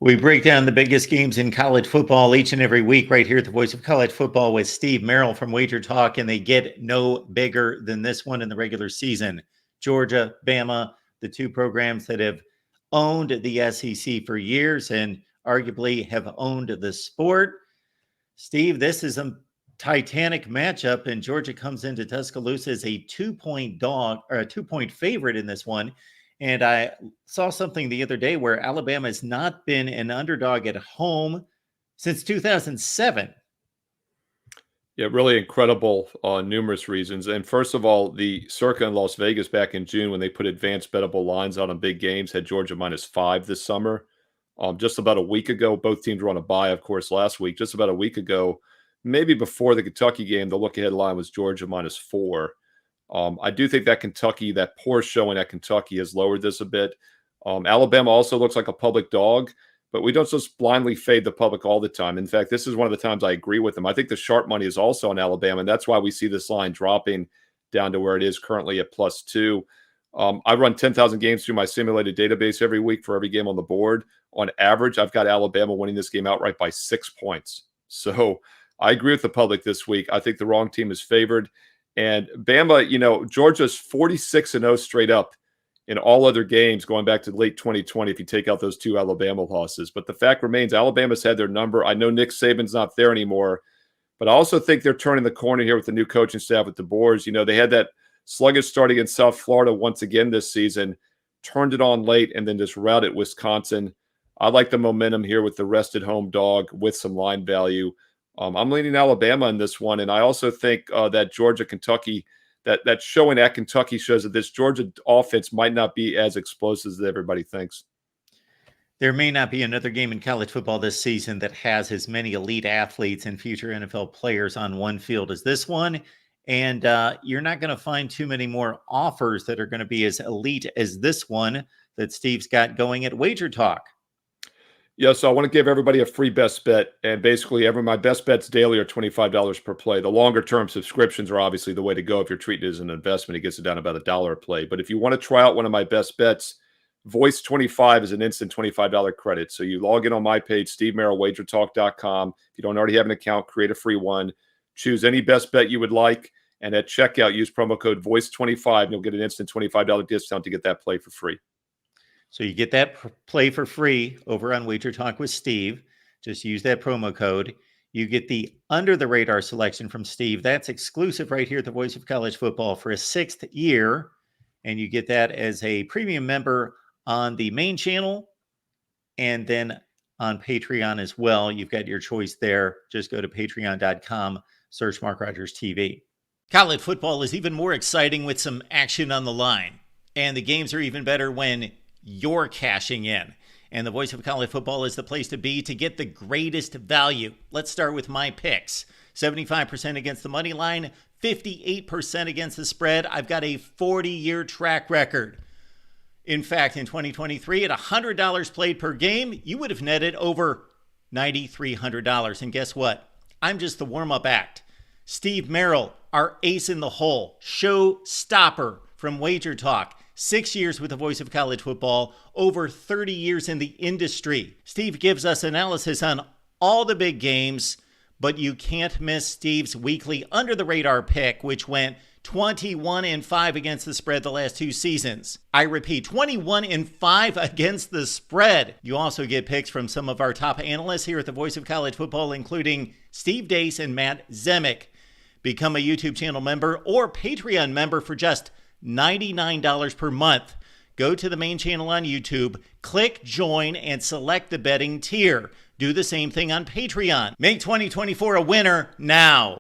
We break down the biggest games in college football each and every week right here at the Voice of College Football with Steve Merrill from Wager Talk, and they get no bigger than this one in the regular season. Georgia, Bama, the two programs that have owned the SEC for years and arguably have owned the sport. Steve, this is a titanic matchup, and Georgia comes into Tuscaloosa as a 2-point dog or a 2-point favorite in this one. And I saw something the other day where Alabama has not been an underdog at home since 2007. Yeah, really incredible on numerous reasons. And first of all, the circa in Las Vegas back in June when they put advanced bettable lines out on big games had Georgia -5 this summer. Just about a week ago, both teams were on a bye, of course, last week. Just about a week ago, maybe before the Kentucky game, the look-ahead line was Georgia -4. I do think that poor showing at Kentucky has lowered this a bit. Alabama also looks like a public dog, but we don't just blindly fade the public all the time. In fact, this is one of the times I agree with them. I think the sharp money is also on Alabama, and that's why we see this line dropping down to where it is currently at +2. I run 10,000 games through my simulated database every week for every game on the board. On average, I've got Alabama winning this game outright by 6 points. So I agree with the public this week. I think the wrong team is favored. And Bama, Georgia's 46-0 straight up in all other games going back to late 2020 if you take out those two Alabama losses. But the fact remains, Alabama's had their number. I know Nick Saban's not there anymore, but I also think they're turning the corner here with the new coaching staff with the Boers. They had that sluggish start against South Florida once again this season, turned it on late, and then just routed Wisconsin. I like the momentum here with the rested home dog with some line value. I'm leaning Alabama in this one, and I also think that Georgia-Kentucky, that showing at Kentucky shows that this Georgia offense might not be as explosive as everybody thinks. There may not be another game in college football this season that has as many elite athletes and future NFL players on one field as this one, and you're not going to find too many more offers that are going to be as elite as this one that Steve's got going at Wager Talk. Yeah, so I want to give everybody a free best bet, and basically my best bets daily are $25 per play. The longer-term subscriptions are obviously the way to go if you're treating it as an investment. It gets it down about $1 a play. But if you want to try out one of my best bets, Voice 25 is an instant $25 credit. So you log in on my page, SteveMerrillWagerTalk.com. If you don't already have an account, create a free one. Choose any best bet you would like, and at checkout, use promo code Voice25, and you'll get an instant $25 discount to get that play for free. So you get that play for free over on Wager Talk with Steve. Just use that promo code. You get the under-the-radar selection from Steve. That's exclusive right here at the Voice of College Football for a 6th year. And you get that as a premium member on the main channel and then on Patreon as well. You've got your choice there. Just go to patreon.com, search MarkRogersTV. College football is even more exciting with some action on the line. And the games are even better when you're cashing in. And the Voice of College Football is the place to be to get the greatest value. Let's start with my picks. 75% against the money line, 58% against the spread. I've got a 40-year track record. In fact, in 2023, at $100 played per game, you would have netted over $9,300. And guess what? I'm just the warm-up act. Steve Merrill, our ace in the hole, show stopper from Wager Talk. 6 years with the Voice of College Football, over 30 years in the industry. Steve gives us analysis on all the big games, but you can't miss Steve's weekly under-the-radar pick, which went 21-5 against the spread the last 2 seasons. I repeat, 21-5 against the spread. You also get picks from some of our top analysts here at the Voice of College Football, including Steve Dace and Matt Zemek. Become a YouTube channel member or Patreon member for just $99 per month. Go to the main channel on YouTube, click join, and select the betting tier. Do the same thing on Patreon. Make 2024 a winner now.